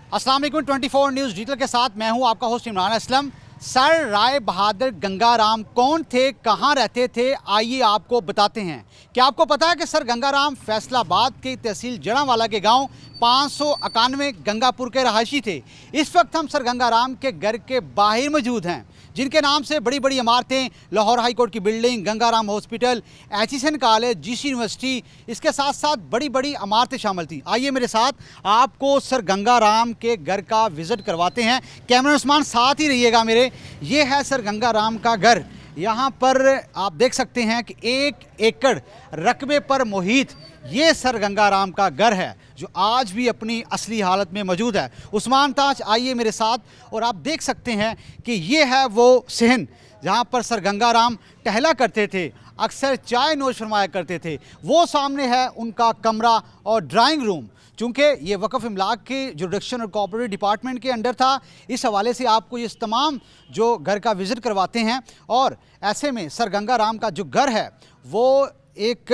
अस्सलाम वालेकुम 24 news digital के साथ मैं हूं आपका होस्ट इमरान असलम। सर राय बहादुर गंगाराम कौन थे, कहां रहते थे, आइए आपको बताते हैं। क्या आपको पता है कि सर गंगाराम फैसलाबाद के तहसील जड़ांवाला के गांव 591 गंगापुर के रहायशी थे। इस वक्त हम सर गंगाराम के घर के बाहर मौजूद हैं, जिनके नाम से बड़ी बड़ी इमारतें, लाहौर हाई कोर्ट की building, Gangaram hospital, HESN college, GC university, इसके साथ साथ बड़ी बड़ी इमारतें शामिल थी। आइए मेरे साथ आपको सर गंगाराम के घर का विज़िट करवाते हैं। कैमरा उस्मान साथ ही रहिएगा मेरे। ये है सर गंगाराम का घर। यहाँ पर आप देख सकते हैं कि 1 एकड़ रकबे पर मुहित ये सर गंगाराम का घर है, जो आज भी अपनी असली हालत में मौजूद है। उस्मान ताज आइए मेरे साथ और आप देख सकते हैं कि ये है वो सहन जहाँ पर सर गंगाराम टहला करते थे, अक्सर चाय नोश फरमाया करते थे। वो सामने है उनका कमरा और ड्राइंग रूम। चूँकि ये वक़फ़ इमलाक के जुरिडिक्शन और कोऑपरेटिव डिपार्टमेंट के अंडर था, इस हवाले से आपको ये तमाम जो घर का विज़िट करवाते हैं। और ऐसे में सर गंगाराम का जो घर है वो एक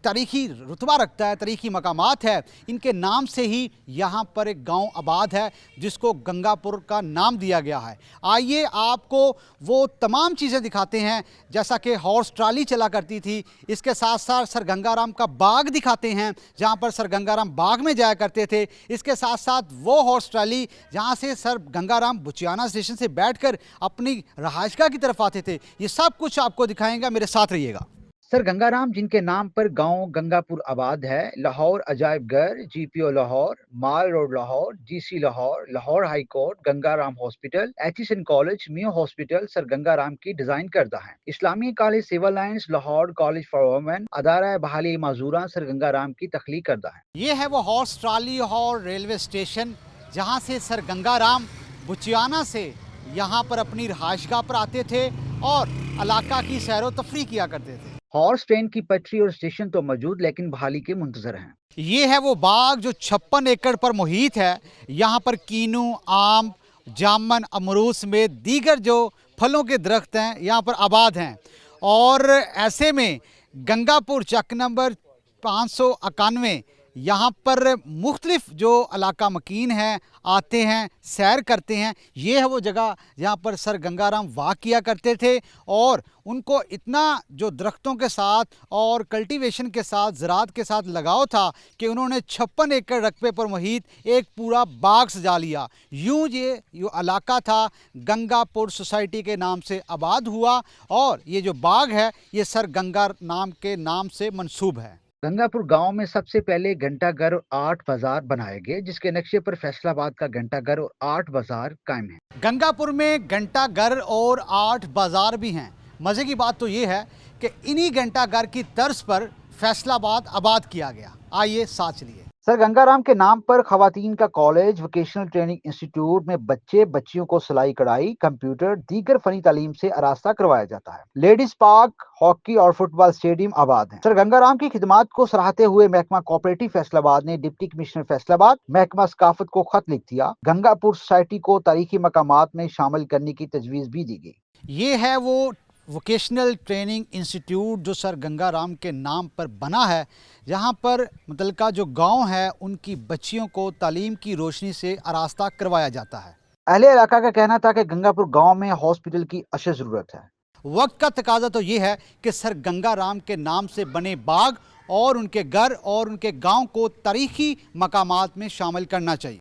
तारीख़ी रुतबा रखता है, तारीख़ी मकामात है। इनके नाम से ही यहाँ पर एक गांव आबाद है जिसको गंगापुर का नाम दिया गया है। आइए आपको वो तमाम चीज़ें दिखाते हैं, जैसा कि हॉर्स ट्राली चला करती थी। इसके साथ साथ सर गंगाराम का बाग दिखाते हैं, जहाँ पर सर गंगाराम बाग में जाया करते थे। इसके साथ साथ वो हॉर्स ट्राली जहाँ से सर गंगाराम बुचियाना स्टेशन से बैठकर अपनी रहायशगाह की तरफ आते थे। ये सब कुछ आपको दिखाएंगे, मेरे साथ रहिएगा। सर गंगाराम जिनके नाम पर गांव गंगापुर आबाद है, लाहौर अजायब घर, GPO Lahore, Mall Road Lahore, GC Lahore, Lahore high court, Gangaram hospital, HESN college, Mayo hospital sir Gangaram की डिजाइन करदा है। इस्लामी college civil lines, Lahore college for women, अदारा बहाली माजूरा सर गंगाराम की तख्लीक करदा है। ये है वो हॉर्स ट्राली और रेलवे स्टेशन जहाँ से सर गंगाराम बुचियाना से यहाँ पर अपनी रहायशगाह पर आते थे और इलाका की सैरो तफरी किया करते थे। हॉर्स ट्रेन की पटरी और स्टेशन तो मौजूद, लेकिन बहाली के मुंतजर हैं। ये है वो बाग जो 56 एकड़ पर मुहित है। यहाँ पर कीनू, आम, जामन, अमरूद समेत दीगर जो फलों के दरख्त हैं यहाँ पर आबाद हैं। और ऐसे में गंगापुर चक नंबर 591 यहाँ पर मुख्तलिफ जो इलाका मकीन हैं आते हैं, सैर करते हैं। ये है वो जगह जहाँ पर सर गंगाराम वाक़ किया करते थे और उनको इतना जो दरख्तों के साथ और कल्टीवेशन के साथ, ज़राअत के साथ लगाव था कि उन्होंने 56 एकड़ रकबे पर मुहित एक पूरा बाग सजा लिया। यूँ ये जो इलाका था गंगापुर सोसाइटी के नाम से आबाद हुआ और ये जो बाग है ये सर गंगा नाम के नाम से मंसूब है। गंगापुर गांव में सबसे पहले घंटाघर और 8 बाजार बनाए गए, जिसके नक्शे पर फैसलाबाद का घंटाघर और 8 बाजार कायम है। गंगापुर में घंटाघर और 8 बाजार भी हैं। मजे की बात तो ये है कि इन्हीं घंटाघर की तर्ज पर फैसलाबाद आबाद किया गया। आइए साथ चलिए। सर गंगाराम के नाम पर खवातीन का कॉलेज, वोकेशनल ट्रेनिंग इंस्टीट्यूट में बच्चे बच्चियों को सिलाई कढ़ाई, कंप्यूटर, दीगर फनी तालीम से आरास्ता करवाया जाता है। लेडीज पार्क, हॉकी और फुटबॉल स्टेडियम आबाद है। सर गंगाराम की खिदमात को सराहते हुए महकमा कोऑपरेटिव फैसलाबाद ने डिप्टी कमिश्नर फैसलाबाद महकमा सकाफत को खत लिख दिया। गंगापुर सोसाइटी को तारीखी मकामात में शामिल करने की तजवीज़ भी दी गई। ये है वो वोकेशनल ट्रेनिंग इंस्टीट्यूट जो सर गंगाराम के नाम पर बना है, जहाँ पर मुतलका जो गांव है उनकी बच्चियों को तालीम की रोशनी से आरास्ता करवाया जाता है। अहले इलाका का कहना था कि गंगापुर गांव में हॉस्पिटल की अशद ज़रूरत है। वक्त का तकाजा तो ये है कि सर गंगाराम के नाम से बने बाग और उनके घर और उनके गांव को तारीखी मकामात में शामिल करना चाहिए।